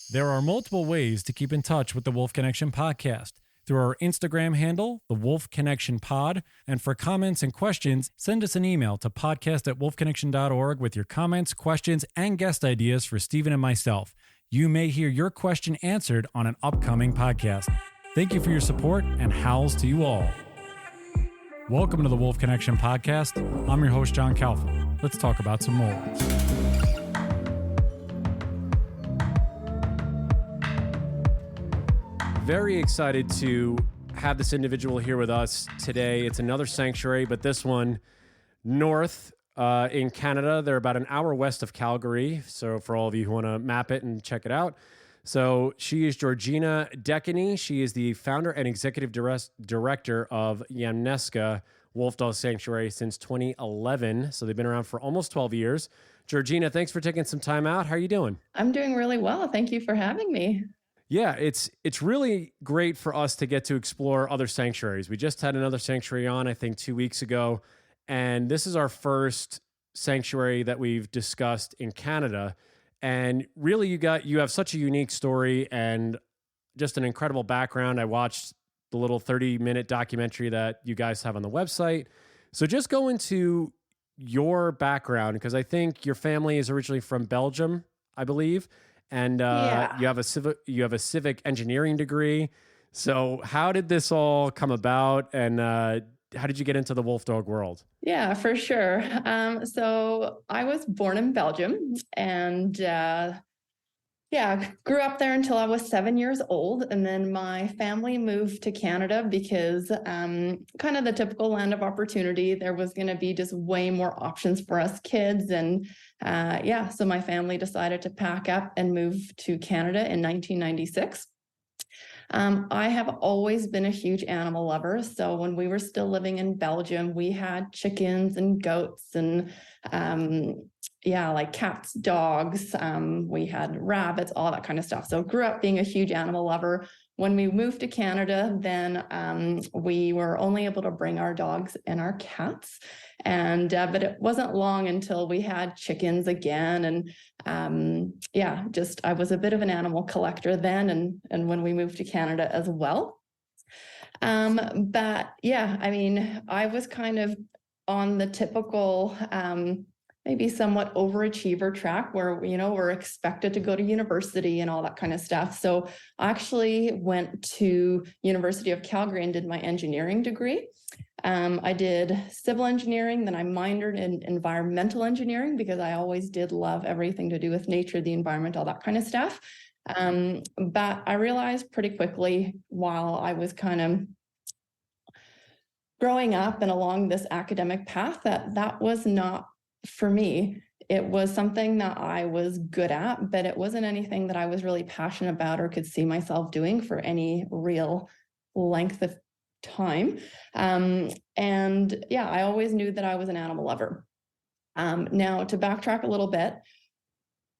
There are multiple ways to keep in touch with the Wolf Connection podcast. Through our Instagram handle, the Wolf Connection Pod, and for comments and questions, send us an email to podcast@wolfconnection.org with your comments, questions, and guest ideas for Stephen and myself. You may hear your question answered on an upcoming podcast. Thank you for your support, and howls to you all. Welcome to the Wolf Connection podcast. I'm your host, John Calfa. Let's talk about some moles. Very excited to have this individual here with us today. It's another sanctuary, but this one north in Canada. They're about an hour west of Calgary. So for all of you who want to map it and check it out. So she is Georgina De Caigny. She is the founder and executive director of Yamnuska Wolfdog Sanctuary since 2011. So they've been around for almost 12 years. Georgina, thanks for taking some time out. How are you doing? I'm doing really well. Thank you for having me. Yeah, it's really great for us to get to explore other sanctuaries. We just had another sanctuary on, I think, 2 weeks ago, and this is our first sanctuary that we've discussed in Canada. And really, you have such a unique story and just an incredible background. I watched the little 30-minute documentary that you guys have on the website. So just go into your background, because I think your family is originally from Belgium, I believe. And you have a civic engineering degree. So how did this all come about, and how did you get into the wolf dog world? Yeah, for sure. So I was born in Belgium, and grew up there until I was 7 years old. And then my family moved to Canada because kind of the typical land of opportunity. There was going to be just way more options for us kids. And so my family decided to pack up and move to Canada in 1996. I have always been a huge animal lover. So when we were still living in Belgium, we had chickens and goats and like cats, dogs. We had rabbits, all that kind of stuff. So grew up being a huge animal lover. When we moved to Canada, then we were only able to bring our dogs and our cats. And but it wasn't long until we had chickens again. And I was a bit of an animal collector then, and when we moved to Canada as well. I was kind of on the typical maybe somewhat overachiever track where, we're expected to go to university and all that kind of stuff. So I actually went to University of Calgary and did my engineering degree. I did civil engineering, then I minored in environmental engineering because I always did love everything to do with nature, the environment, all that kind of stuff. But I realized pretty quickly while I was kind of growing up and along this academic path that was not for me. It was something that I was good at, but it wasn't anything that I was really passionate about or could see myself doing for any real length of time. I always knew that I was an animal lover. Now, to backtrack a little bit,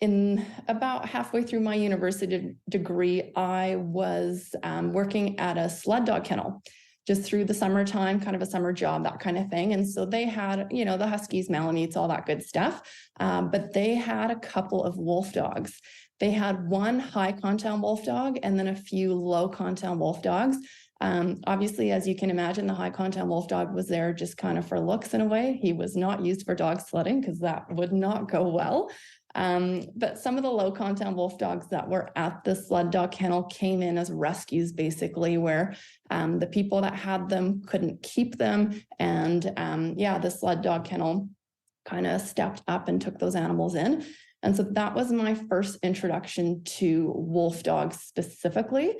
in about halfway through my university degree, I was working at a sled dog kennel just through the summertime, kind of a summer job, that kind of thing. And so they had, the Huskies, Malamutes, all that good stuff. But they had a couple of wolf dogs. They had one high content wolf dog and then a few low content wolf dogs. Obviously, as you can imagine, the high content wolf dog was there just kind of for looks in a way. He was not used for dog sledding because that would not go well. But some of the low content wolf dogs that were at the sled dog kennel came in as rescues, basically, where the people that had them couldn't keep them. And the sled dog kennel kind of stepped up and took those animals in. And so that was my first introduction to wolf dogs specifically.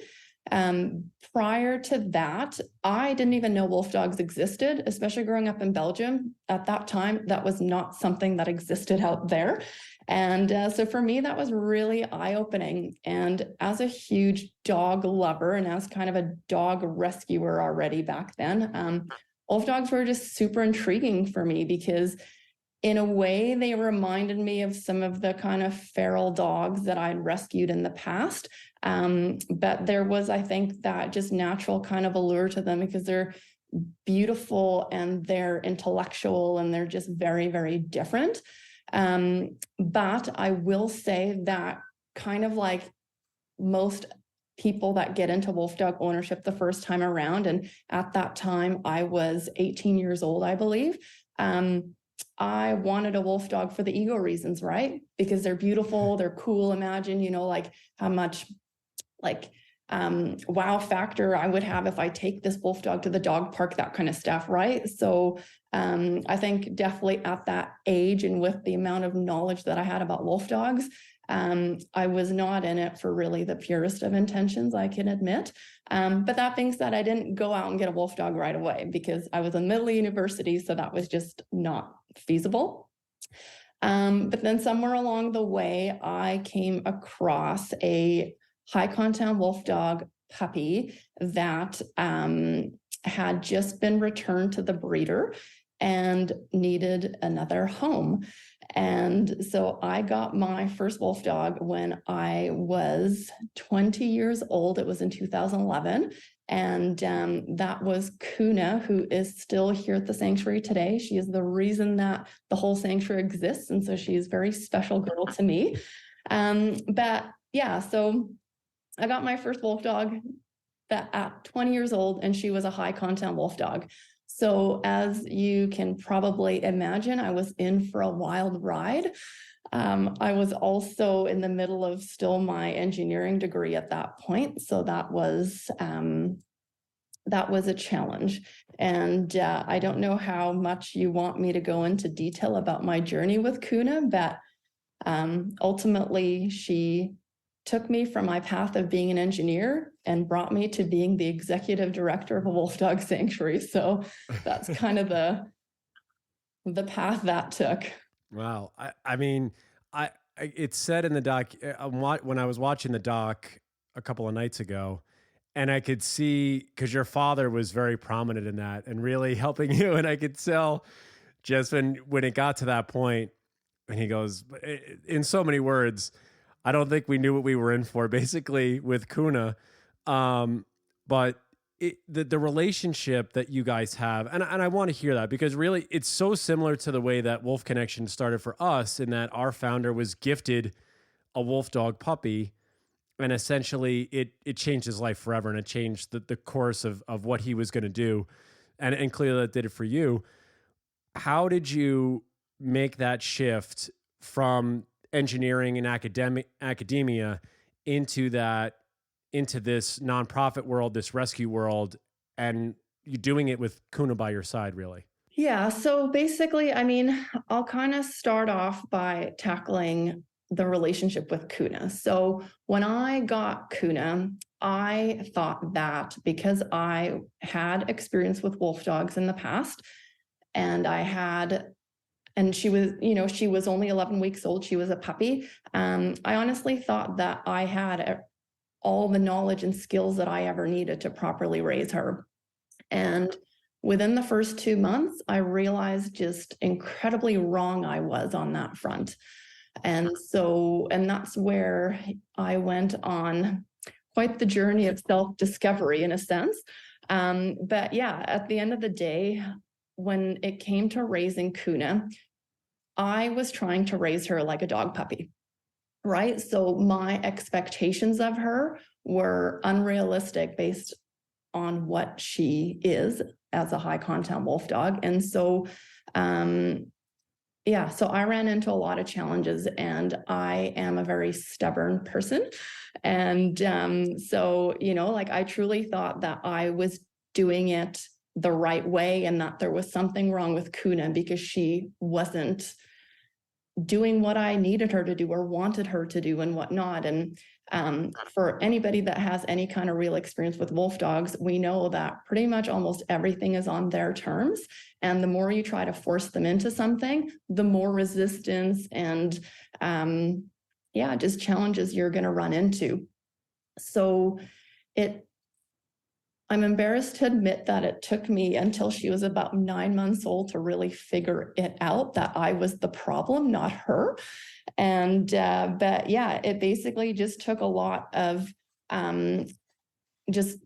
Prior to that, I didn't even know wolf dogs existed, especially growing up in Belgium. At that time, that was not something that existed out there. And so for me, that was really eye-opening. And as a huge dog lover and as kind of a dog rescuer already back then, wolf dogs were just super intriguing for me because in a way, they reminded me of some of the kind of feral dogs that I'd rescued in the past. But there was, I think, that just natural kind of allure to them because they're beautiful and they're intellectual and they're just very, very different. But I will say that kind of like most people that get into Wolfdog ownership the first time around. And at that time, I was 18 years old, I believe. I wanted a wolf dog for the ego reasons, right? Because they're beautiful, they're cool. Imagine, like how much wow factor I would have if I take this wolf dog to the dog park, that kind of stuff, right? So I think definitely at that age and with the amount of knowledge that I had about wolf dogs, I was not in it for really the purest of intentions, I can admit. But that being said, I didn't go out and get a wolf dog right away because I was in the middle of university, so that was just not feasible. But then somewhere along the way, I came across a high content wolf dog puppy that had just been returned to the breeder and needed another home. And so I got my first wolf dog when I was 20 years old. It was in 2011. And that was Kuna, who is still here at the sanctuary today. She is the reason that the whole sanctuary exists. And so she's a very special girl to me. But yeah, so I got my first wolf dog at 20 years old, and she was a high content wolf dog. So as you can probably imagine, I was in for a wild ride. I was also in the middle of still my engineering degree at that point. So that was a challenge. And I don't know how much you want me to go into detail about my journey with Kuna, but ultimately she took me from my path of being an engineer and brought me to being the executive director of a Wolfdog Sanctuary. So that's kind of the path that took. Wow. I mean, it said in the doc, when I was watching the doc a couple of nights ago, and I could see, because your father was very prominent in that and really helping you. And I could tell just when it got to that point, and he goes, in so many words, I don't think we knew what we were in for, basically, with Kuna. But the relationship that you guys have, and I want to hear that, because really it's so similar to the way that Wolf Connection started for us, in that our founder was gifted a wolf dog puppy, and essentially it changed his life forever, and it changed the course of what he was going to do. And clearly that did it for you. How did you make that shift from engineering and academia into this nonprofit world, this rescue world, and you doing it with Kuna by your side, really? Yeah. So basically, I mean, I'll kind of start off by tackling the relationship with Kuna. So when I got Kuna, I thought that because I had experience with wolf dogs in the past, and she was only 11 weeks old. She was a puppy. I honestly thought that I had all the knowledge and skills that I ever needed to properly raise her. And within the first 2 months, I realized just incredibly wrong I was on that front. And that's where I went on quite the journey of self-discovery in a sense. But yeah, at the end of the day, when it came to raising Kuna, I was trying to raise her like a dog puppy, right? So my expectations of her were unrealistic based on what she is as a high content wolf dog. And so, so I ran into a lot of challenges, and I am a very stubborn person. And I truly thought that I was doing it the right way and that there was something wrong with Kuna because she wasn't doing what I needed her to do or wanted her to do and whatnot. And for anybody that has any kind of real experience with wolf dogs, we know that pretty much almost everything is on their terms. And the more you try to force them into something, the more resistance and just challenges you're going to run into. So I'm embarrassed to admit that it took me until she was about 9 months old to really figure it out that I was the problem, not her. And it basically just took a lot of just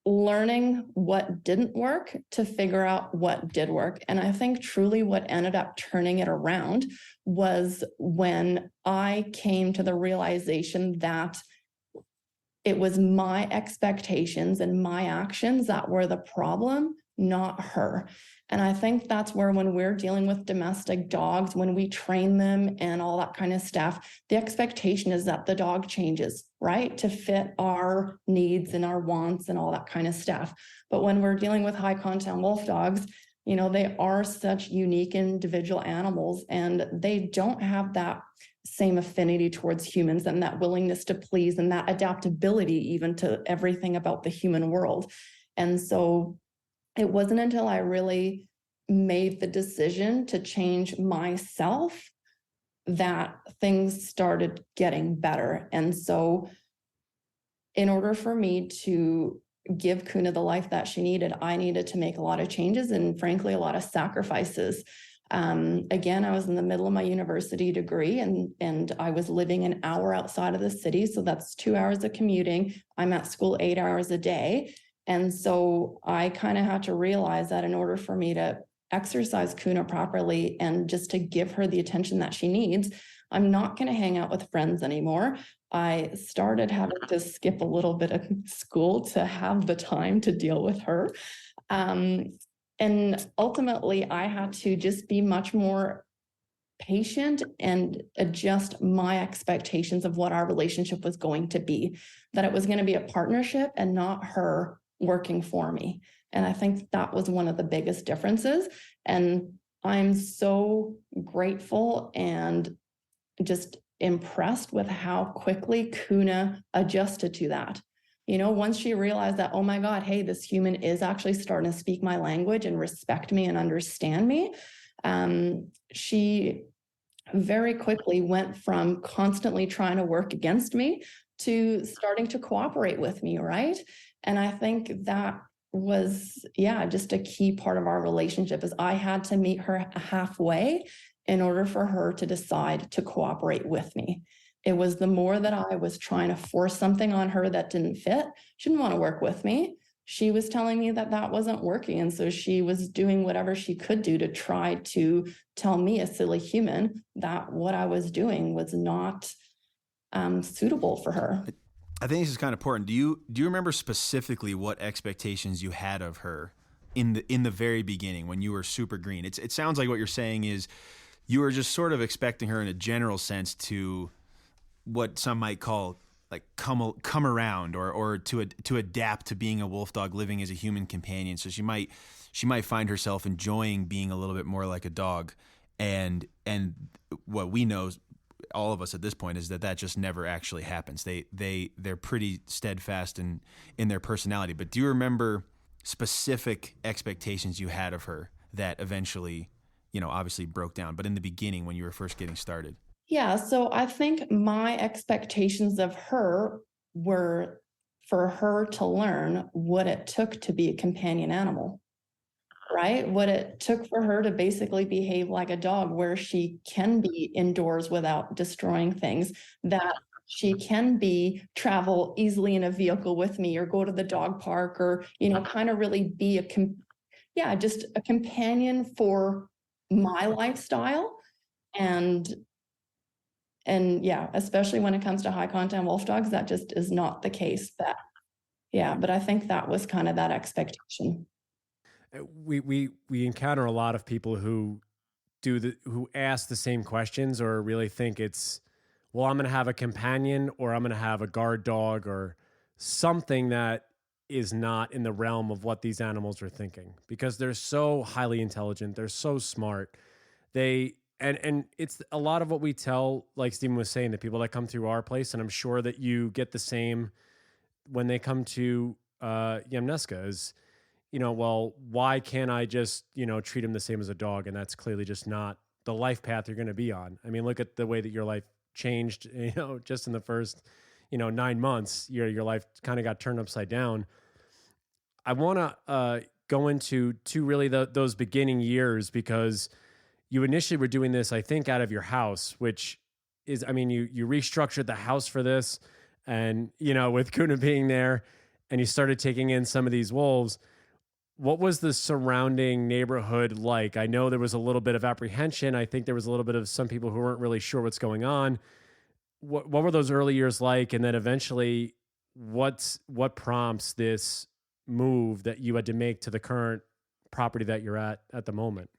learning what didn't work to figure out what did work. And I think truly what ended up turning it around was when I came to the realization that it was my expectations and my actions that were the problem, not her. And I think that's where, when we're dealing with domestic dogs, when we train them and all that kind of stuff, the expectation is that the dog changes, right, to fit our needs and our wants and all that kind of stuff. But when we're dealing with high content wolf dogs, they are such unique individual animals, and they don't have that same affinity towards humans and that willingness to please and that adaptability even to everything about the human world. And so it wasn't until I really made the decision to change myself that things started getting better. And so in order for me to give Kuna the life that she needed, I needed to make a lot of changes and, frankly, a lot of sacrifices. Again, I was in the middle of my university degree, and I was living an hour outside of the city. So that's 2 hours of commuting. I'm at school 8 hours a day. And so I kind of had to realize that in order for me to exercise Kuna properly and just to give her the attention that she needs, I'm not going to hang out with friends anymore. I started having to skip a little bit of school to have the time to deal with her. And ultimately, I had to just be much more patient and adjust my expectations of what our relationship was going to be, that it was going to be a partnership and not her working for me. And I think that was one of the biggest differences. And I'm so grateful and just impressed with how quickly Kuna adjusted to that. Once she realized that, oh my God, hey, this human is actually starting to speak my language and respect me and understand me, she very quickly went from constantly trying to work against me to starting to cooperate with me, right? And I think that was, just a key part of our relationship, is I had to meet her halfway in order for her to decide to cooperate with me. It was the more that I was trying to force something on her that didn't fit. She didn't want to work with me. She was telling me that that wasn't working. And so she was doing whatever she could do to try to tell me, a silly human, that what I was doing was not suitable for her. I think this is kind of important. Do you remember specifically what expectations you had of her in the very beginning when you were super green? It sounds like what you're saying is you were just sort of expecting her in a general sense to what some might call like come around or to adapt to being a wolf dog living as a human companion. So she might find herself enjoying being a little bit more like a dog. And what we know, all of us at this point, is that just never actually happens. They're pretty steadfast in their personality. But do you remember specific expectations you had of her that eventually, obviously broke down, but in the beginning when you were first getting started? Yeah, so I think my expectations of her were for her to learn what it took to be a companion animal, right? What it took for her to basically behave like a dog, where she can be indoors without destroying things, that she can travel easily in a vehicle with me, or go to the dog park, or, kind of really be just a companion for my lifestyle. And especially when it comes to high content wolf dogs, that just is not the case. But I think that was kind of that expectation. We encounter a lot of people who who ask the same questions, or really think it's, well, I'm going to have a companion, or I'm going to have a guard dog, or something that is not in the realm of what these animals are thinking, because they're so highly intelligent. They're so smart. And it's a lot of what we tell, like Stephen was saying, the people that come through our place, and I'm sure that you get the same when they come to Yamnuska, is, well, why can't I just, treat him the same as a dog? And that's clearly just not the life path you're going to be on. I mean, look at the way that your life changed, just in the first, 9 months, your life kind of got turned upside down. I want to go into really those beginning years, because you initially were doing this, I think, out of your house, which is, I mean, you restructured the house for this, and, with Kuna being there, and you started taking in some of these wolves. What was the surrounding neighborhood like? I know there was a little bit of apprehension. I think there was a little bit of some people who weren't really sure what's going on. What were those early years like? And then eventually, what prompts this move that you had to make to the current property that you're at the moment?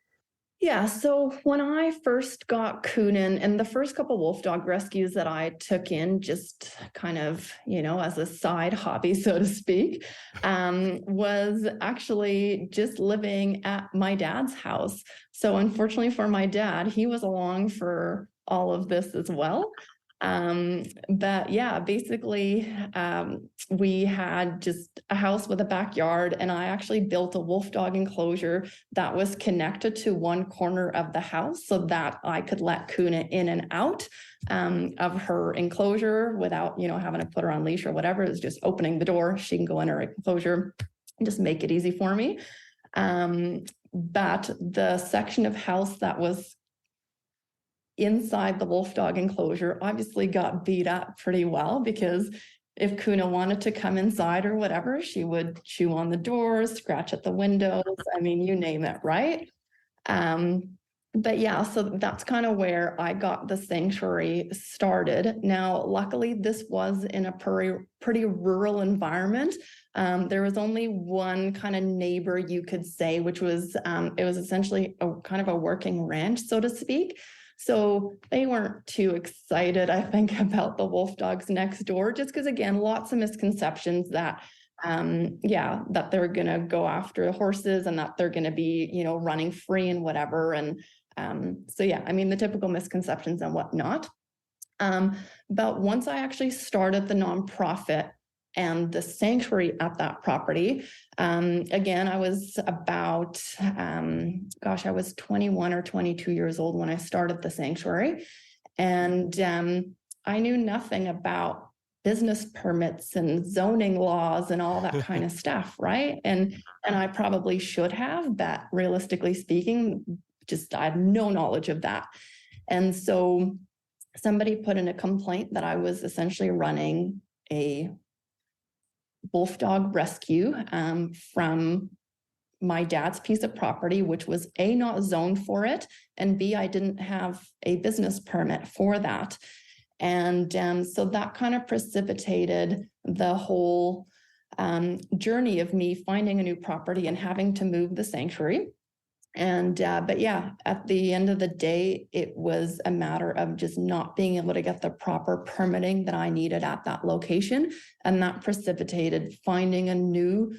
Yeah, so when I first got Coonan and the first couple wolf dog rescues that I took in, just kind of, as a side hobby, so to speak, was actually just living at my dad's house. So unfortunately for my dad, he was along for all of this as well. But yeah, basically, we had just a house with a backyard, and I actually built a wolf dog enclosure that was connected to one corner of the house so that I could let Kuna in and out of her enclosure without, having to put her on leash or whatever. It was just opening the door. She can go in her enclosure and just make it easy for me. But the section of house that was inside the wolf dog enclosure obviously got beat up pretty well, because if Kuna wanted to come inside or whatever, she would chew on the doors, scratch at the windows. I mean, you name it, right? But yeah, so that's kind of where I got the sanctuary started. Now, luckily, this was in a pretty rural environment. There was only one kind of neighbor, you could say, which was, it was essentially a kind of a working ranch, so to speak. So they weren't too excited, I think, about the wolf dogs next door, just because, again, lots of misconceptions that, that they're going to go after the horses and that they're going to be, running free and whatever. And so, yeah, I mean, the typical misconceptions and whatnot. But once I actually started the nonprofit and the sanctuary at that property, again, I was about, I was 21 or 22 years old when I started the sanctuary. And I knew nothing about business permits and zoning laws and all that kind of stuff, right? And I probably should have, but realistically speaking, just I had no knowledge of that. And so somebody put in a complaint that I was essentially running a wolf dog rescue from my dad's piece of property, which was A, not zoned for it, and B, I didn't have a business permit for that. And so that kind of precipitated the whole journey of me finding a new property and having to move the sanctuary. And, but yeah, at the end of the day, it was a matter of just not being able to get the proper permitting that I needed at that location. And that precipitated finding a new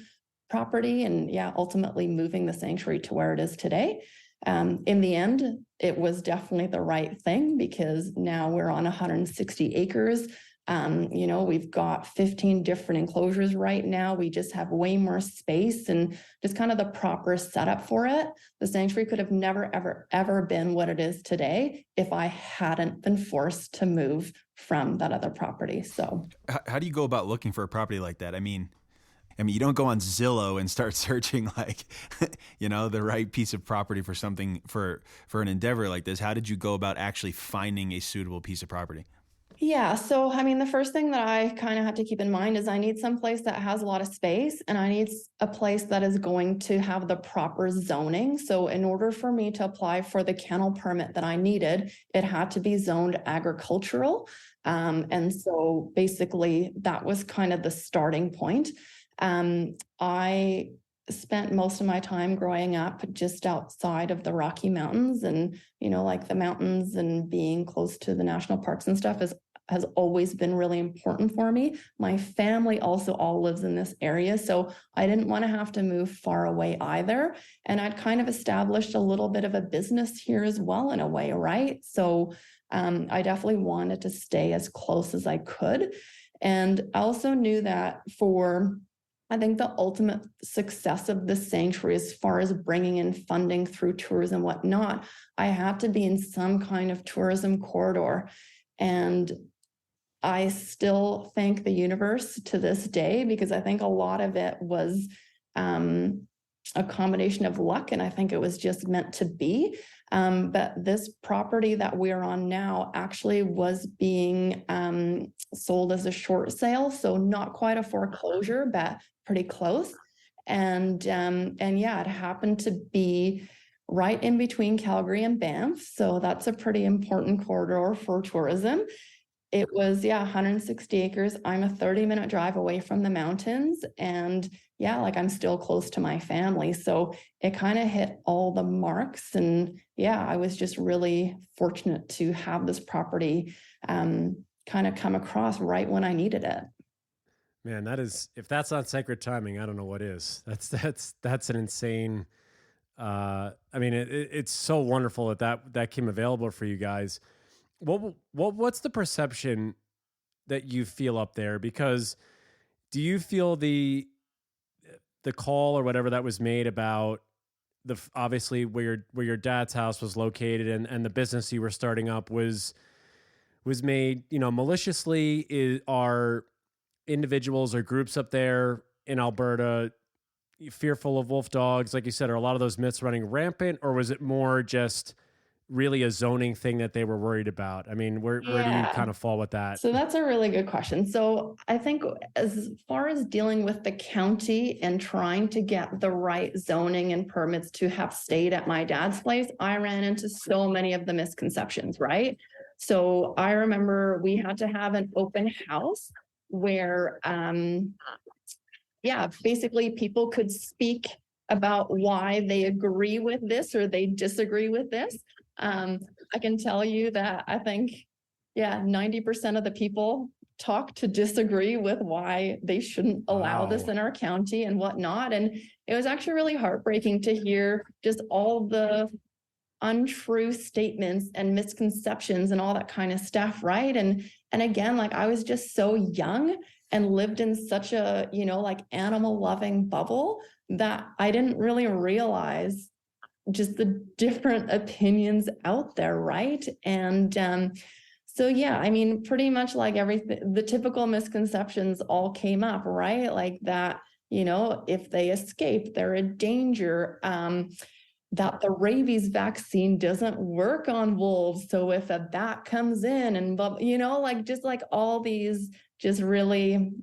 property and ultimately moving the sanctuary to where it is today. In the end, it was definitely the right thing, because now we're on 160 acres. We've got 15 different enclosures right now. We just have way more space and just kind of the proper setup for it. The sanctuary could have never, ever been what it is today if I hadn't been forced to move from that other property. So how do you go about looking for a property like that? I mean, you don't go on Zillow and start searching like, the right piece of property for something for an endeavor like this. How did you go about actually finding a suitable piece of property? Yeah. So, I mean, the first thing that I kind of had to keep in mind is I need some place that has a lot of space, and I need a place that is going to have the proper zoning. So in order for me to apply for the kennel permit that I needed, it had to be zoned agricultural. And so basically that was kind of the starting point. I spent most of my time growing up just outside of the Rocky Mountains, and, like the mountains and being close to the national parks and stuff has always been really important for me. My family also all lives in this area, so I didn't want to have to move far away either. And I'd kind of established a little bit of a business here as well in a way, right? So I definitely wanted to stay as close as I could. And I also knew that I think the ultimate success of the sanctuary, as far as bringing in funding through tourism and whatnot, I had to be in some kind of tourism corridor. And I still thank the universe to this day, because I think a lot of it was a combination of luck, and I think it was just meant to be. But this property that we're on now actually was being sold as a short sale, so not quite a foreclosure, but pretty close. And it happened to be right in between Calgary and Banff, so that's a pretty important corridor for tourism. It was, 160 acres. I'm a 30-minute drive away from the mountains. And like I'm still close to my family. So it kind of hit all the marks. And I was just really fortunate to have this property kind of come across right when I needed it. Man, that is, if that's not sacred timing, I don't know what is. That's an insane, I mean, it's so wonderful that came available for you guys. What's the perception that you feel up there? Because do you feel the call or whatever that was made about obviously where your dad's house was located and the business you were starting up was made, maliciously? Are individuals or groups up there in Alberta fearful of wolf dogs? Like you said, are a lot of those myths running rampant, or was it more just really a zoning thing that they were worried about? I mean, where do you kind of fall with that? So that's a really good question. So I think as far as dealing with the county and trying to get the right zoning and permits to have stayed at my dad's place, I ran into so many of the misconceptions, right? So I remember we had to have an open house where, basically people could speak about why they agree with this or they disagree with this. I can tell you that I think, 90% of the people talk to disagree with why they shouldn't allow this in our county and whatnot. And it was actually really heartbreaking to hear just all the untrue statements and misconceptions and all that kind of stuff, right? And again, like I was just so young and lived in such a, like animal loving bubble that I didn't really realize just the different opinions out there, right? And I mean, pretty much like everything, the typical misconceptions all came up, right? Like that, if they escape, they're a danger. That the rabies vaccine doesn't work on wolves. So if a bat comes in and, like all these just really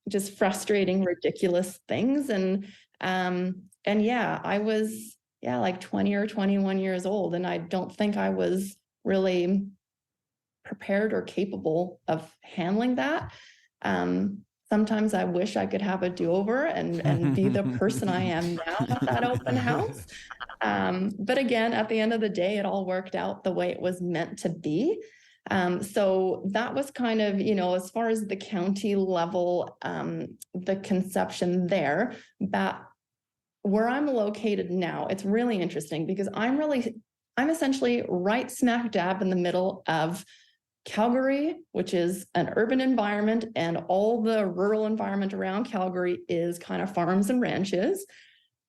just frustrating, ridiculous things. And I was, like 20 or 21 years old. And I don't think I was really prepared or capable of handling that. Sometimes I wish I could have a do-over and be the person I am now at that open house. But again, at the end of the day, it all worked out the way it was meant to be. So that was kind of, as far as the county level, the conception there. But where I'm located now, it's really interesting because I'm essentially right smack dab in the middle of Calgary, which is an urban environment, and all the rural environment around Calgary is kind of farms and ranches.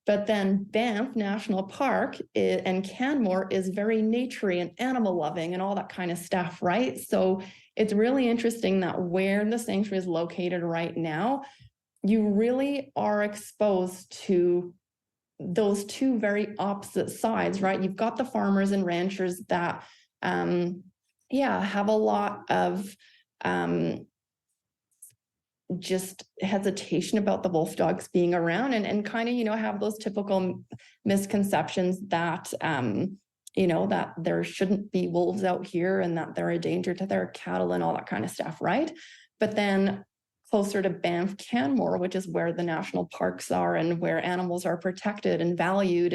But then Banff National Park and Canmore is very naturey and animal loving and all that kind of stuff, right? So it's really interesting that where the sanctuary is located right now, you really are exposed to those two very opposite sides, right? You've got the farmers and ranchers that, have a lot of just hesitation about the wolf dogs being around and kind of, have those typical misconceptions that, that there shouldn't be wolves out here and that they're a danger to their cattle and all that kind of stuff, right? But then closer to Banff Canmore, which is where the national parks are and where animals are protected and valued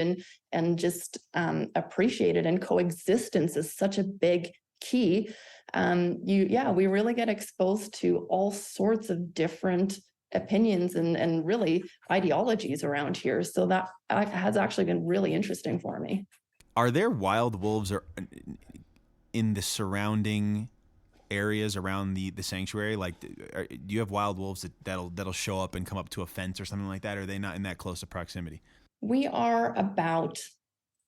and just appreciated, and coexistence is such a big key. We really get exposed to all sorts of different opinions and really ideologies around here. So that has actually been really interesting for me. Are there wild wolves in the surrounding areas around the sanctuary? Like, do you have wild wolves that'll show up and come up to a fence or something like that? Or are they not in that close of proximity? We are about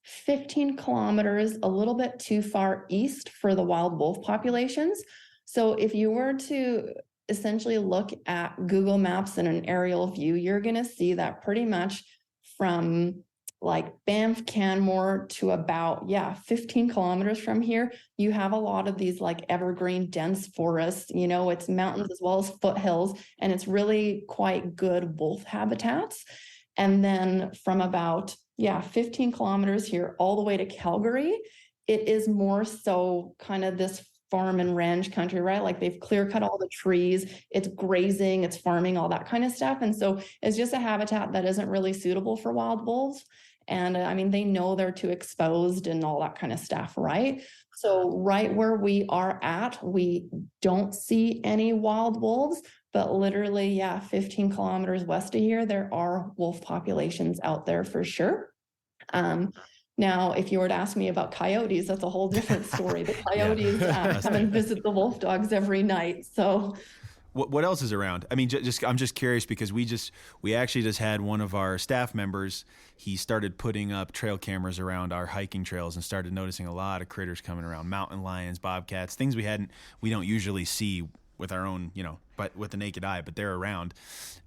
15 kilometers, a little bit too far east for the wild wolf populations. So if you were to essentially look at Google Maps in an aerial view, you're going to see that pretty much from like Banff Canmore to about 15 kilometers from here, you have a lot of these like evergreen dense forests. It's mountains as well as foothills, and it's really quite good wolf habitats. And then from about 15 kilometers here all the way to Calgary, it is more so kind of this farm and ranch country, right? Like they've clear cut all the trees, it's grazing, it's farming, all that kind of stuff. And so it's just a habitat that isn't really suitable for wild wolves. And I mean, they know they're too exposed and all that kind of stuff, right? So right where we are at, we don't see any wild wolves, but literally, 15 kilometers west of here, there are wolf populations out there for sure. Now, if you were to ask me about coyotes, that's a whole different story. The coyotes come and visit the wolf dogs every night. So what else is around? I mean, I'm just curious because we actually just had one of our staff members. He started putting up trail cameras around our hiking trails and started noticing a lot of critters coming around: mountain lions, bobcats, things we don't usually see with our own, but with the naked eye. But they're around.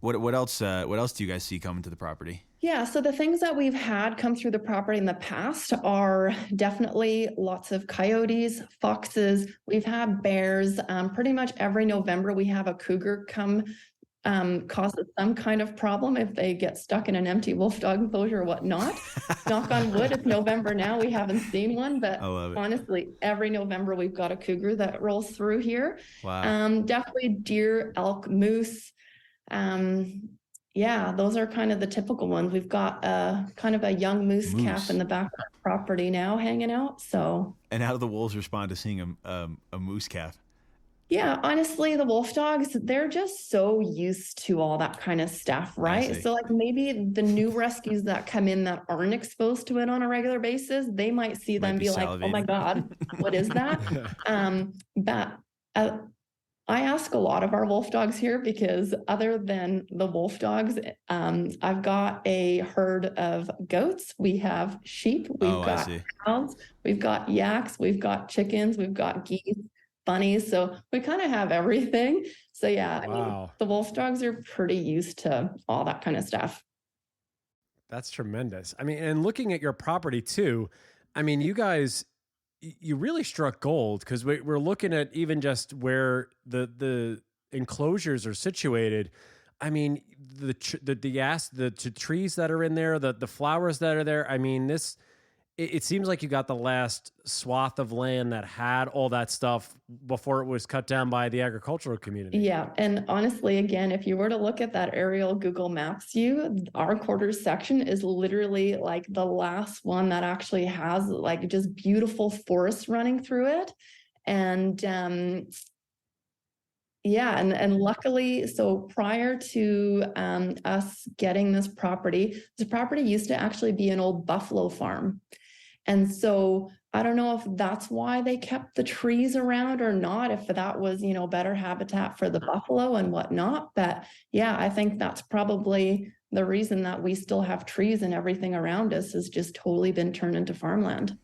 What else? What else do you guys see coming to the property? Yeah, so the things that we've had come through the property in the past are definitely lots of coyotes, foxes. We've had bears. Pretty much every November we have a cougar come cause some kind of problem if they get stuck in an empty wolf dog enclosure or whatnot. Knock on wood, it's November now. We haven't seen one, but honestly, every November we've got a cougar that rolls through here. Wow. Definitely deer, elk, moose. Yeah, those are kind of the typical ones. We've got kind of a young moose calf in the back of the property now hanging out. So. And how do the wolves respond to seeing a moose calf? Yeah, honestly, the wolf dogs, they're just so used to all that kind of stuff, right? So like maybe the new rescues that come in that aren't exposed to it on a regular basis, they might see them be like, oh my God, what is that? But I ask a lot of our wolf dogs here because other than the wolf dogs, I've got a herd of goats. We have sheep, we've got cows, we've got yaks, we've got chickens, we've got geese, bunnies. So we kind of have everything. So yeah, wow. I mean, the wolf dogs are pretty used to all that kind of stuff. That's tremendous. I mean, and looking at your property too, I mean, you guys, you really struck gold because we're looking at even just where the enclosures are situated. I mean, the trees that are in there, the flowers that are there. I mean, it seems like you got the last swath of land that had all that stuff before it was cut down by the agricultural community. Yeah. And honestly, again, if you were to look at that aerial Google Maps view, our quarters section is literally like the last one that actually has like just beautiful forest running through it. And and luckily, so prior to us getting this property used to actually be an old buffalo farm. And so I don't know if that's why they kept the trees around or not, if that was, better habitat for the buffalo and whatnot. But yeah, I think that's probably the reason that we still have trees and everything around us has just totally been turned into farmland.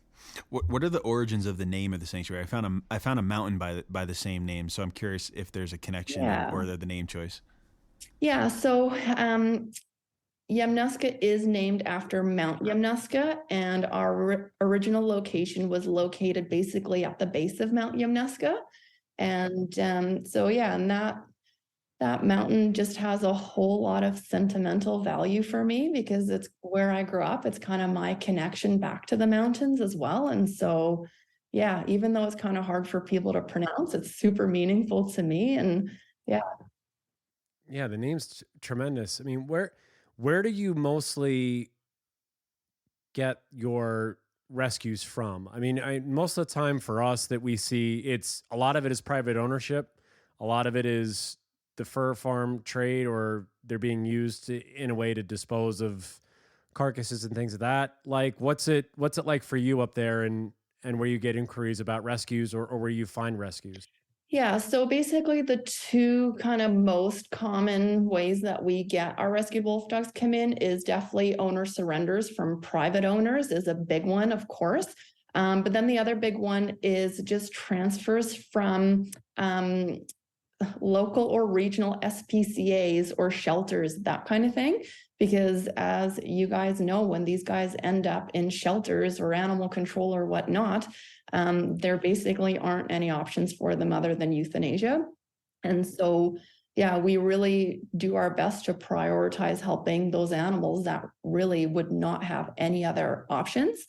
What are the origins of the name of the sanctuary? I found a mountain by the same name, so I'm curious if there's a connection or the name choice. Yeah, so Yamnuska is named after Mount Yamnuska, and our original location was located basically at the base of Mount Yamnuska. And and that mountain just has a whole lot of sentimental value for me because it's where I grew up. It's kind of my connection back to the mountains as well. And so, yeah, even though it's kind of hard for people to pronounce, it's super meaningful to me. And yeah. Yeah, the name's tremendous. I mean, where do you mostly get your rescues from? I mean, most of the time for us that we see, a lot of it is private ownership. A lot of it is the fur farm trade, or they're being used in a way to dispose of carcasses and things of that. Like, what's it like for you up there and where you get inquiries about rescues or where you find rescues? Yeah, so basically the two kind of most common ways that we get our rescued wolf dogs come in is definitely owner surrenders from private owners is a big one, of course. But then the other big one is just transfers from local or regional SPCAs or shelters, that kind of thing. Because as you guys know, when these guys end up in shelters or animal control or whatnot, there basically aren't any options for them other than euthanasia. And so, yeah, we really do our best to prioritize helping those animals that really would not have any other options.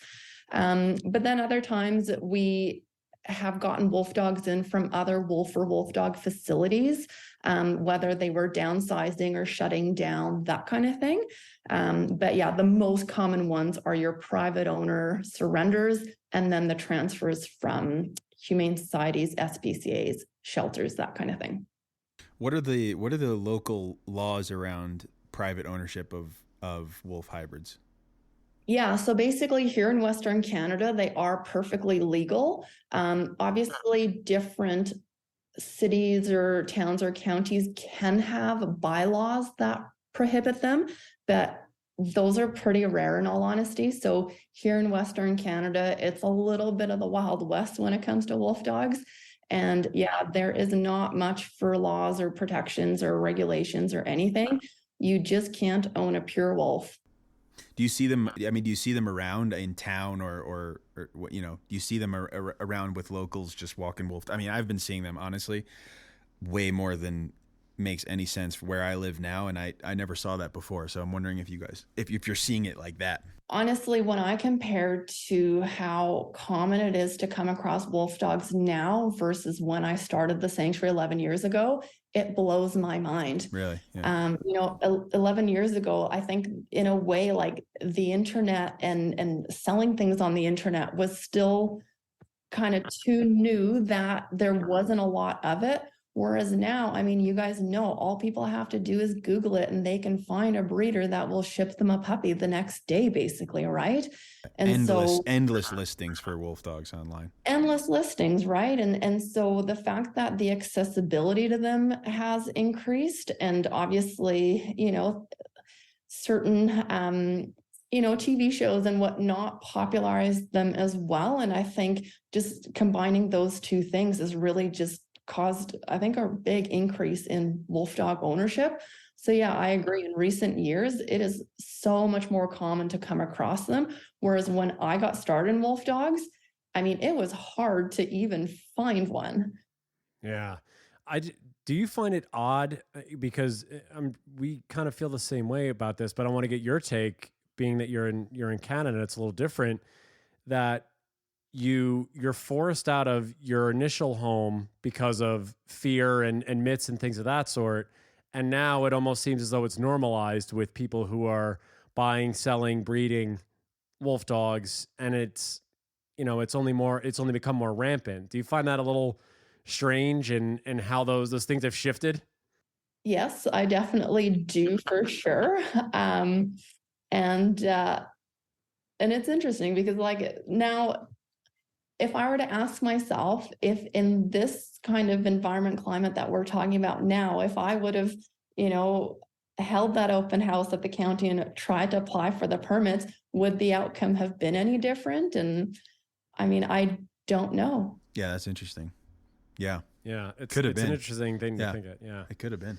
But then other times we have gotten wolf dogs in from other wolf or wolf dog facilities, whether they were downsizing or shutting down, that kind of thing. But yeah, the most common ones are your private owner surrenders, and then the transfers from humane societies, SPCAs, shelters, that kind of thing. What are the local laws around private ownership of wolf hybrids? Yeah, so basically here in Western Canada, they are perfectly legal. Obviously, different cities or towns or counties can have bylaws that prohibit them, but those are pretty rare in all honesty. So here in Western Canada, it's a little bit of the Wild West when it comes to wolf dogs. And yeah, there is not much for laws or protections or regulations or anything. You just can't own a pure wolf. Do you see them? I mean, do you see them around in town, or you know, do you see them around with locals just walking wolf? I mean, I've been seeing them honestly way more than makes any sense for where I live now, and I never saw that before. So I'm wondering if you guys, if you're seeing it like that. Honestly, when I compare to how common it is to come across wolf dogs now versus when I started the sanctuary 11 years ago, it blows my mind. Really? Yeah. 11 years ago, I think in a way, like the internet and selling things on the internet was still kind of too new that there wasn't a lot of it. Whereas now, I mean, you guys know all people have to do is Google it and they can find a breeder that will ship them a puppy the next day, basically, right? And endless listings for wolf dogs online. Endless listings, right? And so the fact that the accessibility to them has increased, and obviously, certain TV shows and whatnot popularized them as well. And I think just combining those two things has really just caused, I think, a big increase in wolf dog ownership. So yeah, I agree. In recent years, it is so much more common to come across them. Whereas when I got started in wolf dogs, I mean, it was hard to even find one. Yeah. Do you find it odd, because we kind of feel the same way about this, but I want to get your take, being that you're in Canada, it's a little different, that you're forced out of your initial home because of fear and myths and things of that sort. And now it almost seems as though it's normalized with people who are buying, selling, breeding wolf dogs. And it's only become more rampant. Do you find that a little strange, and how those things have shifted? Yes, I definitely do, for sure. And it's interesting because, like, now, if I were to ask myself if in this kind of environment climate that we're talking about now, if I would have, held that open house at the county and tried to apply for the permits, would the outcome have been any different? And I mean, I don't know. Yeah, that's interesting. Yeah. Yeah. It's an interesting thing to think of. Yeah. It could have been.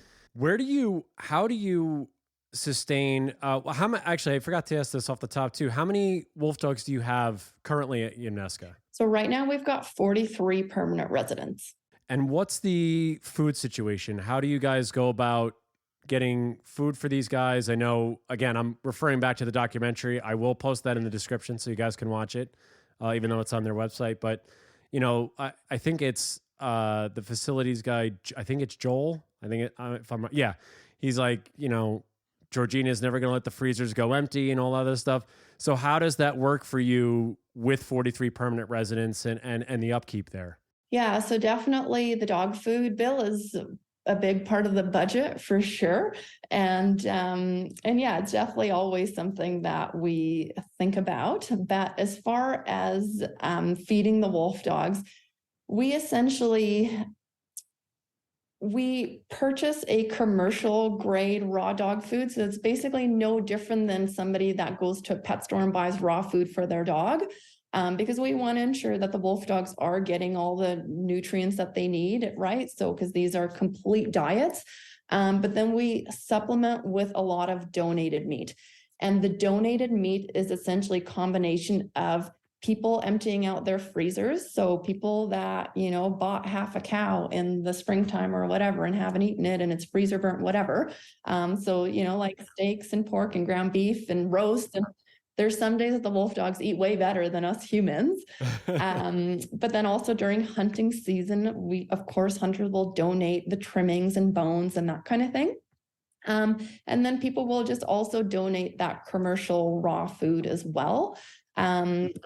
How do you sustain, actually, I forgot to ask this off the top too. How many wolf dogs do you have currently at Yamnuska? So right now we've got 43 permanent residents. And what's the food situation? How do you guys go about getting food for these guys? I know, again, I'm referring back to the documentary. I will post that in the description so you guys can watch it, even though it's on their website. But, I think it's the facilities guy. I think it's Joel. He's like, Georgina's never going to let the freezers go empty and all other stuff. So how does that work for you with 43 permanent residents and the upkeep there? Yeah, so definitely the dog food bill is a big part of the budget for sure. And yeah, it's definitely always something that we think about. But as far as feeding the wolf dogs, we purchase a commercial grade raw dog food. So it's basically no different than somebody that goes to a pet store and buys raw food for their dog, because we want to ensure that the wolf dogs are getting all the nutrients that they need, right? So, because these are complete diets. But then we supplement with a lot of donated meat. And the donated meat is essentially a combination of people emptying out their freezers. So people that, bought half a cow in the springtime or whatever and haven't eaten it and it's freezer burnt, whatever. So, like steaks and pork and ground beef and roast. And there's some days that the wolf dogs eat way better than us humans. But then also during hunting season, we, of course, hunters will donate the trimmings and bones and that kind of thing. And then people will just also donate that commercial raw food as well.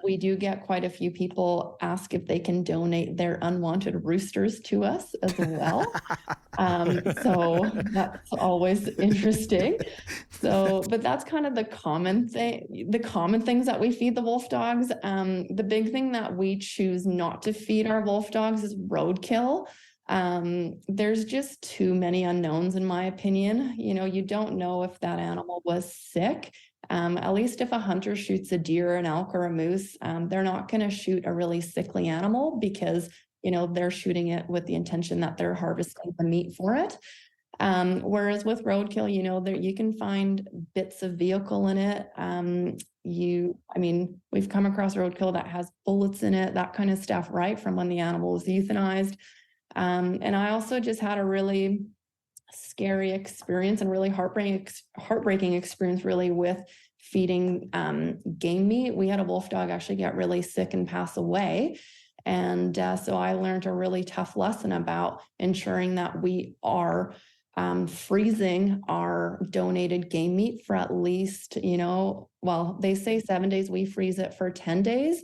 We do get quite a few people ask if they can donate their unwanted roosters to us as well. So that's always interesting. So, but that's kind of the common things that we feed the wolf dogs. The big thing that we choose not to feed our wolf dogs is roadkill. There's just too many unknowns, in my opinion. You don't know if that animal was sick. At least if a hunter shoots a deer, an elk, or a moose, they're not going to shoot a really sickly animal because, they're shooting it with the intention that they're harvesting the meat for it. Whereas with roadkill, you can find bits of vehicle in it. We've come across roadkill that has bullets in it, that kind of stuff, right? From when the animal was euthanized. And I also just had a really scary experience and really heartbreaking experience really with feeding game meat. We had a wolf dog actually get really sick and pass away. And so I learned a really tough lesson about ensuring that we are freezing our donated game meat for at least, they say 7 days, we freeze it for 10 days,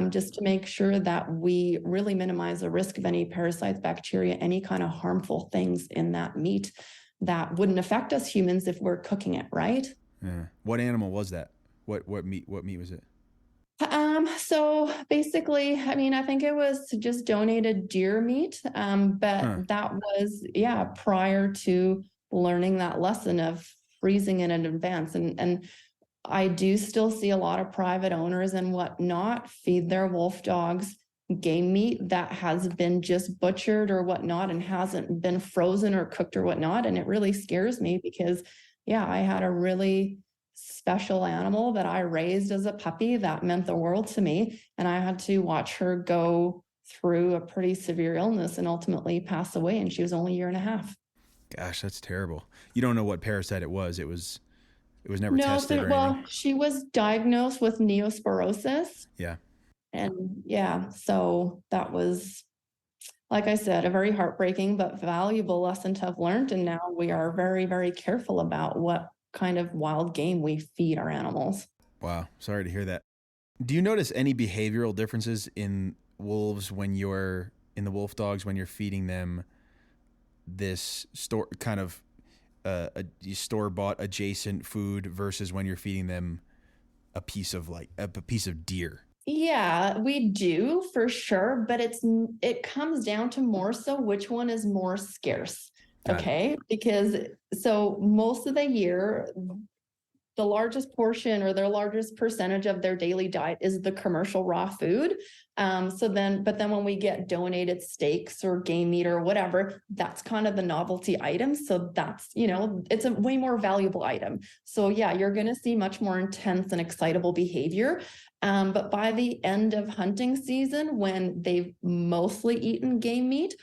just to make sure that we really minimize the risk of any parasites, bacteria, any kind of harmful things in that meat that wouldn't affect us humans if we're cooking it, right? Yeah. What animal was that? What meat was it? So basically, I think it was just donated deer meat. That was, prior to learning that lesson of freezing it in advance. And I do still see a lot of private owners and whatnot feed their wolf dogs game meat that has been just butchered or whatnot and hasn't been frozen or cooked or whatnot. And it really scares me because, I had a really special animal that I raised as a puppy that meant the world to me. And I had to watch her go through a pretty severe illness and ultimately pass away. And she was only 1.5 years. Gosh, that's terrible. You don't know what parasite it was. It was never tested or anything. Well, she was diagnosed with neosporosis. Yeah. And so that was, like I said, a very heartbreaking but valuable lesson to have learned. And now we are very, very careful about what kind of wild game we feed our animals. Wow. Sorry to hear that. Do you notice any behavioral differences in wolves when you're in the wolf dogs, when you're feeding them this store-bought adjacent food versus when you're feeding them a piece of deer? Yeah, we do for sure, but it comes down to more so which one is more scarce. Okay, because so most of the year, the largest portion or their largest percentage of their daily diet is the commercial raw food. But then when we get donated steaks or game meat or whatever, that's kind of the novelty item. So that's, it's a way more valuable item. So you're going to see much more intense and excitable behavior. But by the end of hunting season, when they've mostly eaten game meat,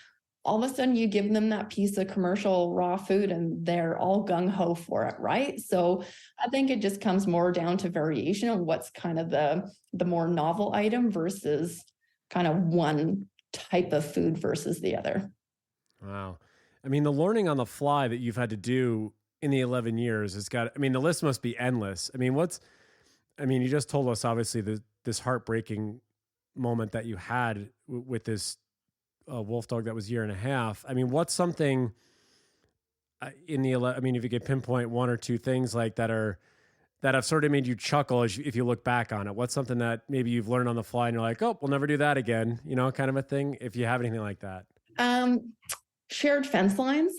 all of a sudden you give them that piece of commercial raw food and they're all gung-ho for it, right? So I think it just comes more down to variation of what's kind of the more novel item versus kind of one type of food versus the other. Wow. The learning on the fly that you've had to do in the 11 years has got, the list must be endless. You just told us obviously this heartbreaking moment that you had with this wolf dog that was 1.5 years. What's something in the, if you could pinpoint one or two things like that have sort of made you chuckle if you look back on it, what's something that maybe you've learned on the fly and you're like, oh, we'll never do that again, kind of a thing, if you have anything like that? Shared fence lines.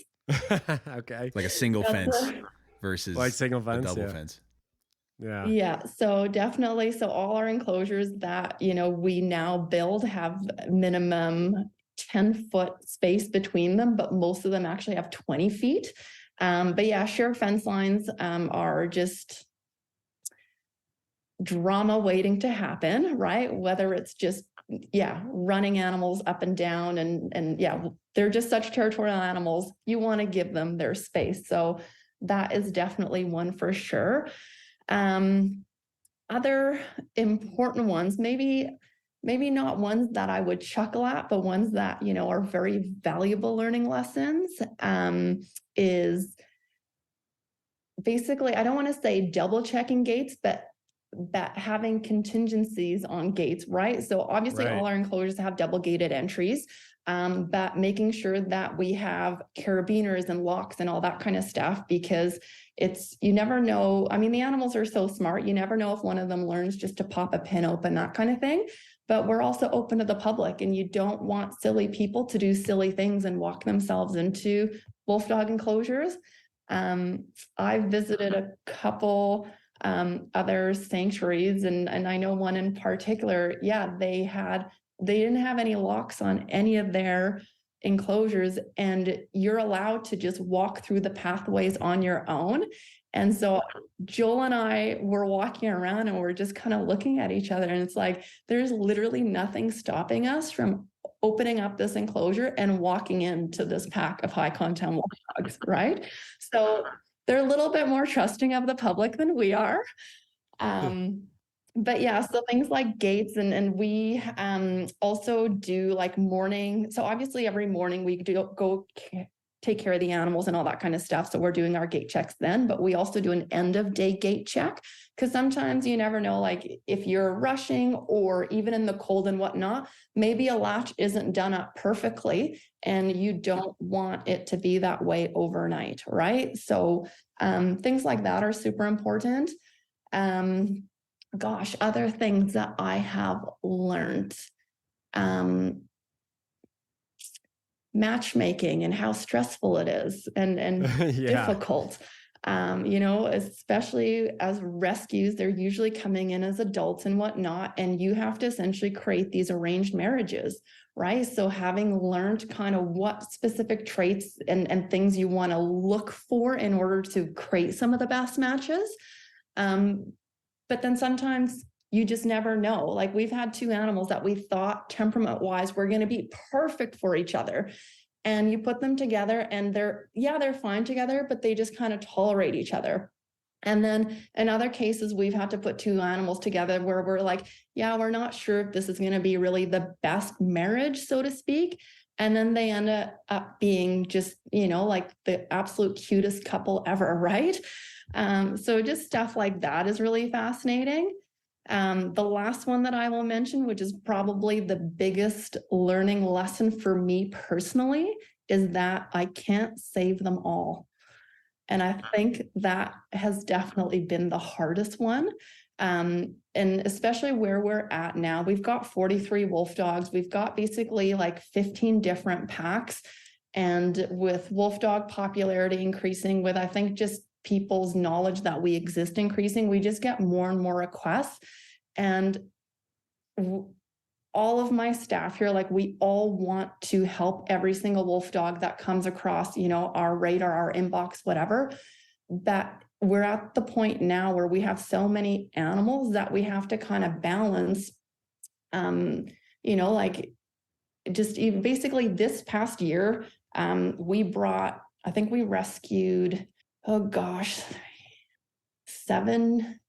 Okay. Like a single fence versus like single fence, a double fence. Yeah. So definitely. So all our enclosures that, we now build have minimum 10-foot space between them, but most of them actually have 20 feet. But shared fence lines are just drama waiting to happen, right? Whether it's just, running animals up and down and they're just such territorial animals. You want to give them their space. So that is definitely one for sure. other important ones, maybe not ones that I would chuckle at, but ones that, are very valuable learning lessons, is basically, I don't want to say double checking gates, but that having contingencies on gates, right? So obviously all our enclosures have double gated entries, but making sure that we have carabiners and locks and all that kind of stuff, because you never know. I mean, the animals are so smart. You never know if one of them learns just to pop a pin open, that kind of thing. But we're also open to the public, and you don't want silly people to do silly things and walk themselves into wolf dog enclosures. I've visited a couple other sanctuaries, and I know one in particular. Yeah, they didn't have any locks on any of their enclosures, and you're allowed to just walk through the pathways on your own. And so Joel and I were walking around, and we're just kind of looking at each other, and it's like there's literally nothing stopping us from opening up this enclosure and walking into this pack of high content wolf dogs, right? So they're a little bit more trusting of the public than we are. But yeah, so things like gates, and we also do like morning. So obviously every morning we do go take care of the animals and all that kind of stuff. So we're doing our gate checks then, but we also do an end of day gate check, because sometimes you never know, like if you're rushing or even in the cold and whatnot, maybe a latch isn't done up perfectly, and you don't want it to be that way overnight, right? So things like that are super important. Other things that I have learned. Matchmaking and how stressful it is, and difficult. Especially as rescues, they're usually coming in as adults and whatnot, and you have to essentially create these arranged marriages, right? So having learned kind of what specific traits and things you want to look for in order to create some of the best matches. But then sometimes you just never know. Like we've had two animals that we thought temperament wise were going to be perfect for each other. And you put them together and they're fine together, but they just kind of tolerate each other. And then in other cases, we've had to put two animals together where we're like, we're not sure if this is going to be really the best marriage, so to speak. And then they end up being just, like the absolute cutest couple ever, right? So just stuff like that is really fascinating. The last one that I will mention, which is probably the biggest learning lesson for me personally, is that I can't save them all. And I think that has definitely been the hardest one. And especially where we're at now, we've got 43 wolf dogs. We've got basically like 15 different packs. And with wolf dog popularity increasing, with I think just people's knowledge that we exist increasing, we just get more and more requests. And all of my staff here, like we all want to help every single wolf dog that comes across, our radar, our inbox, whatever. That we're at the point now where we have so many animals that we have to kind of balance, like just even basically this past year, we rescued, 7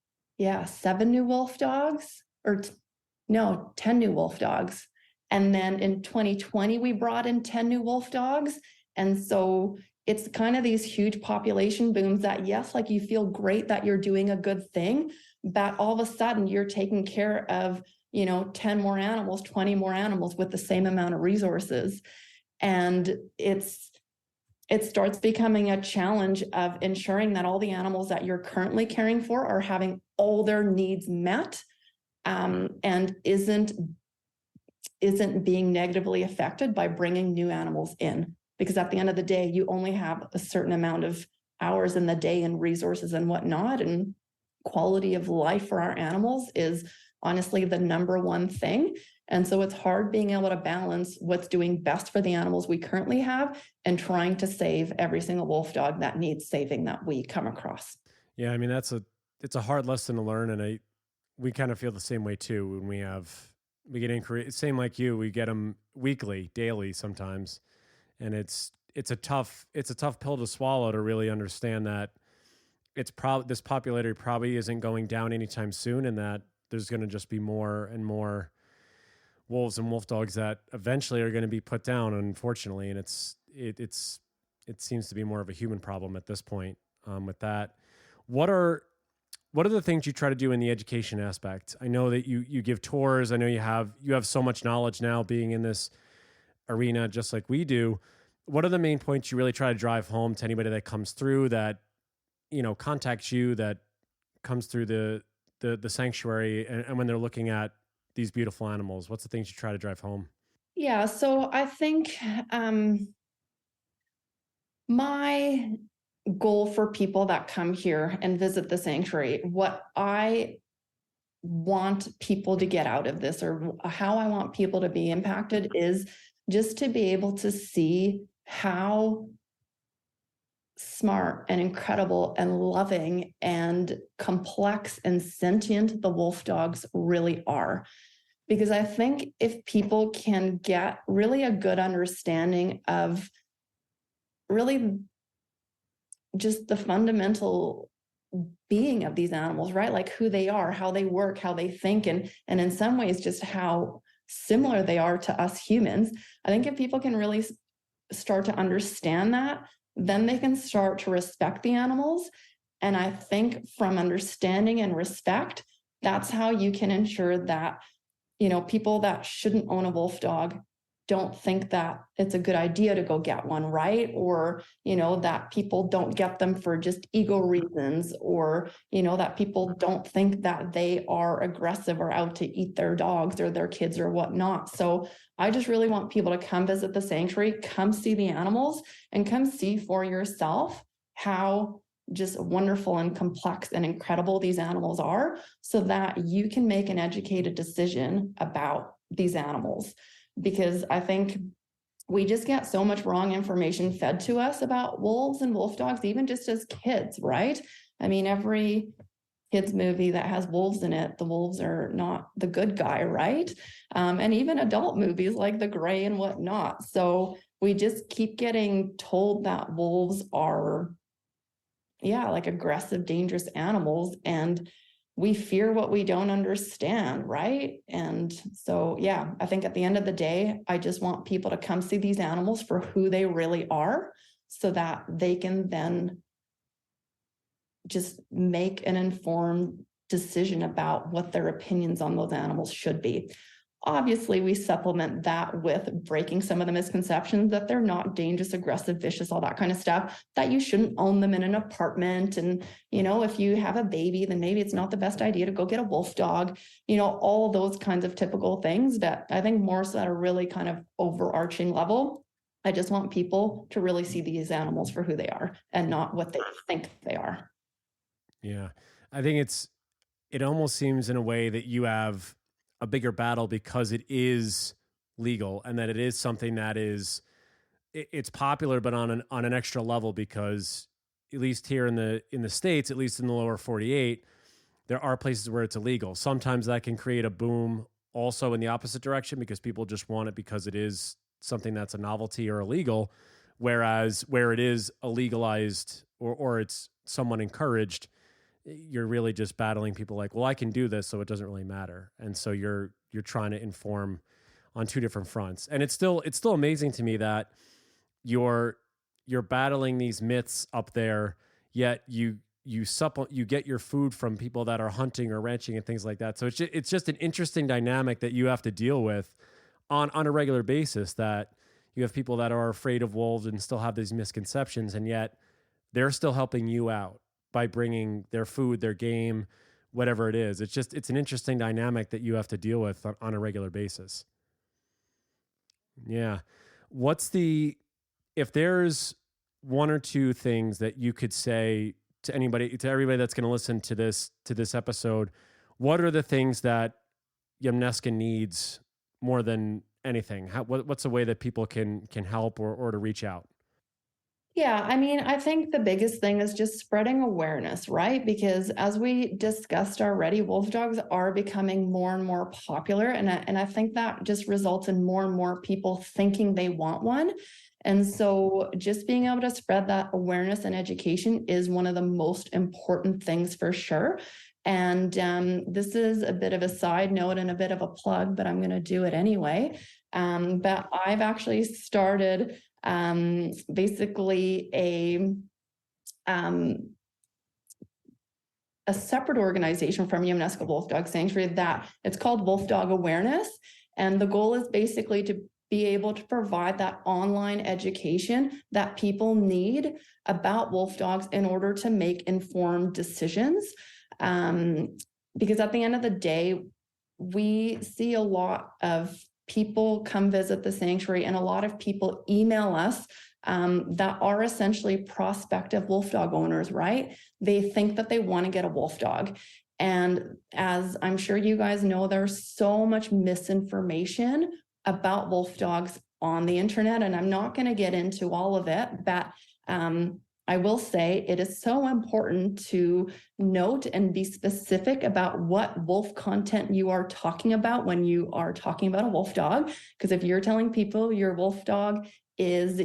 new wolf dogs, 10 new wolf dogs. And then in 2020, we brought in 10 new wolf dogs. And so it's kind of these huge population booms that, yes, like you feel great that you're doing a good thing, but all of a sudden you're taking care of, 10 more animals, 20 more animals with the same amount of resources. And it starts becoming a challenge of ensuring that all the animals that you're currently caring for are having all their needs met, and isn't being negatively affected by bringing new animals in. Because at the end of the day, you only have a certain amount of hours in the day and resources and whatnot, and quality of life for our animals is honestly the number one thing. And so it's hard being able to balance what's doing best for the animals we currently have and trying to save every single wolf dog that needs saving that we come across. Yeah, I mean, it's a hard lesson to learn, and we kind of feel the same way too when we get inquiries. Same like you, we get them weekly, daily sometimes, and it's a tough pill to swallow to really understand that this popularity probably isn't going down anytime soon, and that there's going to just be more and more wolves and wolf dogs that eventually are going to be put down, unfortunately. And it seems to be more of a human problem at this point. With that, what are the things you try to do in the education aspect? I know that you give tours. I know you have so much knowledge now being in this arena, just like we do. What are the main points you really try to drive home to anybody that comes through, that contacts you, that comes through the sanctuary, and when they're looking at these beautiful animals? What's the things you try to drive home? Yeah, so I think my goal for people that come here and visit the sanctuary, what I want people to get out of this, or how I want people to be impacted, is just to be able to see how smart and incredible and loving and complex and sentient the wolf dogs really are. Because I think if people can get really a good understanding of really just the fundamental being of these animals, right? Like who they are, how they work, how they think, and in some ways just how similar they are to us humans. I think if people can really start to understand that, then they can start to respect the animals. And I think from understanding and respect, that's how you can ensure that, people that shouldn't own a wolf dog don't think that it's a good idea to go get one, right? Or, that people don't get them for just ego reasons, or, that people don't think that they are aggressive or out to eat their dogs or their kids or whatnot. So I just really want people to come visit the sanctuary, come see the animals, and come see for yourself how just wonderful and complex and incredible these animals are, so that you can make an educated decision about these animals. Because I think we just get so much wrong information fed to us about wolves and wolf dogs, even just as kids, right? I mean, every kids movie that has wolves in it, the wolves are not the good guy, right? And even adult movies like The Grey and whatnot. So we just keep getting told that wolves are, like aggressive, dangerous animals, and we fear what we don't understand, right? And so, I think at the end of the day, I just want people to come see these animals for who they really are, so that they can then just make an informed decision about what their opinions on those animals should be. Obviously, we supplement that with breaking some of the misconceptions that they're not dangerous, aggressive, vicious, all that kind of stuff, that you shouldn't own them in an apartment. And, if you have a baby, then maybe it's not the best idea to go get a wolf dog, all those kinds of typical things that I think more so at a really kind of overarching level. I just want people to really see these animals for who they are and not what they think they are. Yeah. I think it almost seems in a way that you have a bigger battle because it is legal, and that it is something that it's popular, but on an extra level, because at least here in the States, at least in the lower 48, there are places where it's illegal. Sometimes that can create a boom also in the opposite direction, because people just want it because it is something that's a novelty or illegal. Whereas where it is illegalized or it's somewhat encouraged, you're really just battling people like, well, I can do this, so it doesn't really matter. And so you're trying to inform on two different fronts. And it's still amazing to me that you're battling these myths up there, yet you get your food from people that are hunting or ranching and things like that. So it's just an interesting dynamic that you have to deal with on a regular basis, that you have people that are afraid of wolves and still have these misconceptions, and yet they're still helping you out by bringing their food, their game, whatever it is. It's an interesting dynamic that you have to deal with on a regular basis. Yeah. If there's one or two things that you could say to everybody that's going to listen to this episode, what are the things that Yamnuska needs more than anything? What's a way that people can help or to reach out? Yeah, I mean, I think the biggest thing is just spreading awareness, right? Because as we discussed already, wolf dogs are becoming more and more popular. And I think that just results in more and more people thinking they want one. And so just being able to spread that awareness and education is one of the most important things for sure. And this is a bit of a side note and a bit of a plug, but I'm going to do it anyway. But I've actually started basically a separate organization from Yamnuska Wolfdog Sanctuary that it's called Wolfdog Awareness. And the goal is basically to be able to provide that online education that people need about wolf dogs in order to make informed decisions. Because at the end of the day, we see a lot of people come visit the sanctuary and a lot of people email us that are essentially prospective wolf dog owners, right? They think that they want to get a wolf dog. And as I'm sure you guys know, there's so much misinformation about wolf dogs on the internet, and I'm not going to get into all of it, but I will say it is so important to note and be specific about what wolf content you are talking about when you are talking about a wolf dog. Because if you're telling people your wolf dog is,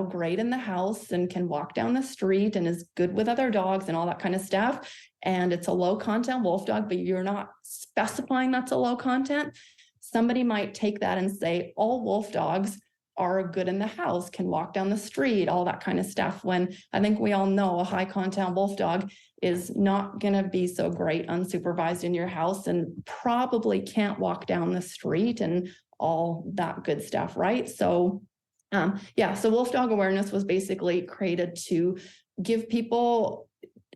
great in the house and can walk down the street and is good with other dogs and all that kind of stuff, and it's a low content wolf dog, but you're not specifying that's a low content, somebody might take that and say all wolf dogs are good in the house, can walk down the street, all that kind of stuff. When I think we all know a high content wolf dog is not going to be so great unsupervised in your house and probably can't walk down the street and all that good stuff, right? So so Wolf Dog Awareness was basically created to give people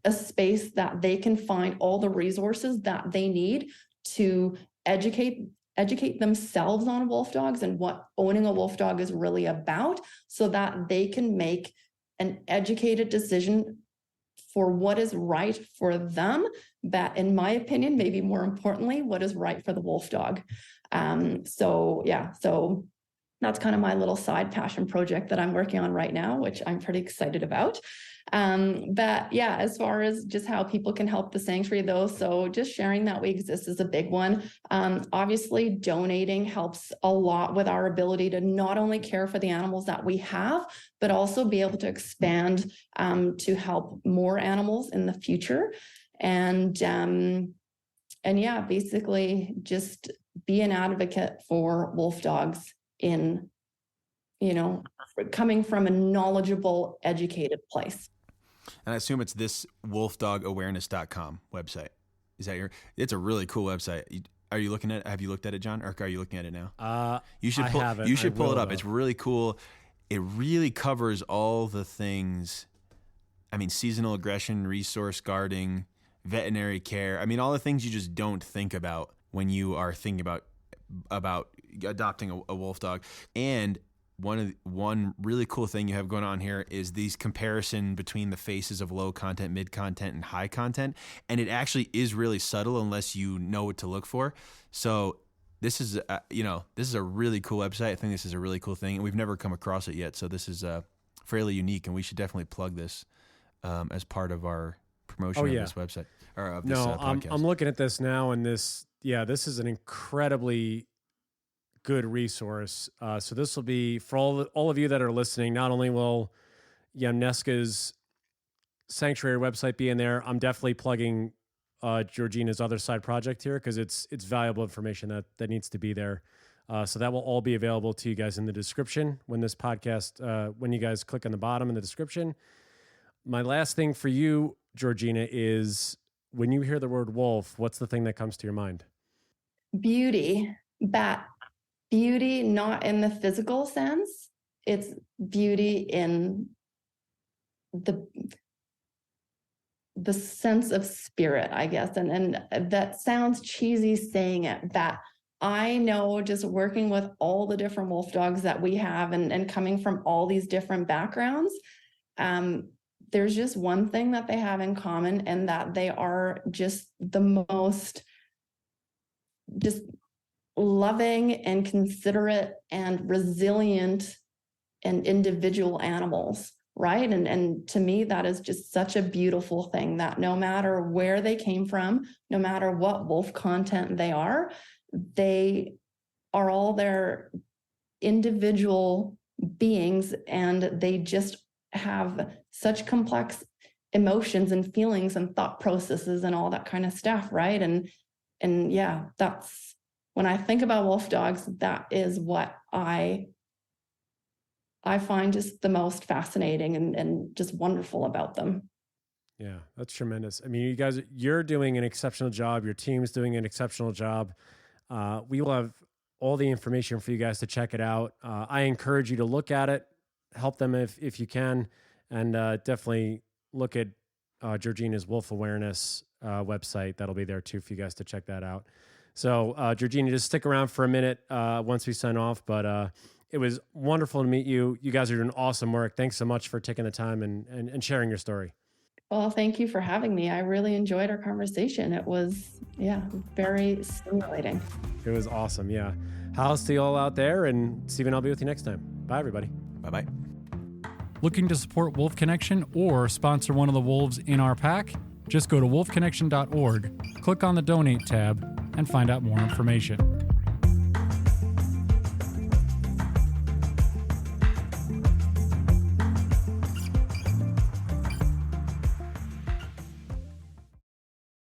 a space that they can find all the resources that they need to educate themselves on wolf dogs and what owning a wolf dog is really about, so that they can make an educated decision for what is right for them, but in my opinion, maybe more importantly, what is right for the wolf dog. So that's kind of my little side passion project that I'm working on right now, which I'm pretty excited about. But yeah, as far as just how people can help the sanctuary though, so just sharing that we exist is a big one. Obviously donating helps a lot with our ability to not only care for the animals that we have, but also be able to expand to help more animals in the future. And yeah, basically just be an advocate for wolf dogs in, coming from a knowledgeable, educated place. And I assume it's this wolfdogawareness.com website. Is that it's a really cool website. Have you looked at it, John? Or are you looking at it now? You should pull it up. It's really cool. It really covers all the things. I mean, seasonal aggression, resource guarding, veterinary care. I mean, all the things you just don't think about when you are thinking about adopting a wolf dog. And one really cool thing you have going on here is these comparison between the faces of low content, mid content, and high content. And it actually is really subtle unless you know what to look for. So this is a really cool website. I think this is a really cool thing, and we've never come across it yet. So this is fairly unique, and we should definitely plug this as part of our promotion of this website or of this podcast. I'm looking at this now, and this is an incredibly good resource. So this will be for all of you that are listening. Not only will Yamnuska's sanctuary website be in there, I'm definitely plugging Georgina's other side project here because it's valuable information that needs to be there. So that will all be available to you guys in the description when this podcast, when you guys click on the bottom in the description. My last thing for you, Georgina, is when you hear the word wolf, what's the thing that comes to your mind? Beauty. Beauty, not in the physical sense. It's beauty in the sense of spirit, I guess. And that sounds cheesy saying it, but I know just working with all the different wolf dogs that we have and coming from all these different backgrounds, there's just one thing that they have in common, and that they are just the most just loving and considerate and resilient and individual animals, right? And to me, that is just such a beautiful thing, that no matter where they came from, no matter what wolf content they are all their individual beings, and they just have such complex emotions and feelings and thought processes and all that kind of stuff, right? And yeah, that's when I think about wolf dogs, that is what I find just the most fascinating and just wonderful about them. Yeah, that's tremendous. I mean, you guys, you're doing an exceptional job. Your team's doing an exceptional job. We will have all the information for you guys to check it out. I encourage you to look at it, help them if you can, and definitely look at Georgina's Wolf Awareness website. That'll be there too for you guys to check that out. So, Georgina, just stick around for a minute once we sign off. But it was wonderful to meet you. You guys are doing awesome work. Thanks so much for taking the time and sharing your story. Well, thank you for having me. I really enjoyed our conversation. It was, very stimulating. It was awesome. Yeah. How's to you all out there? And Stephen, I'll be with you next time. Bye, everybody. Bye-bye. Looking to support Wolf Connection or sponsor one of the wolves in our pack? Just go to wolfconnection.org, click on the donate tab, and find out more information.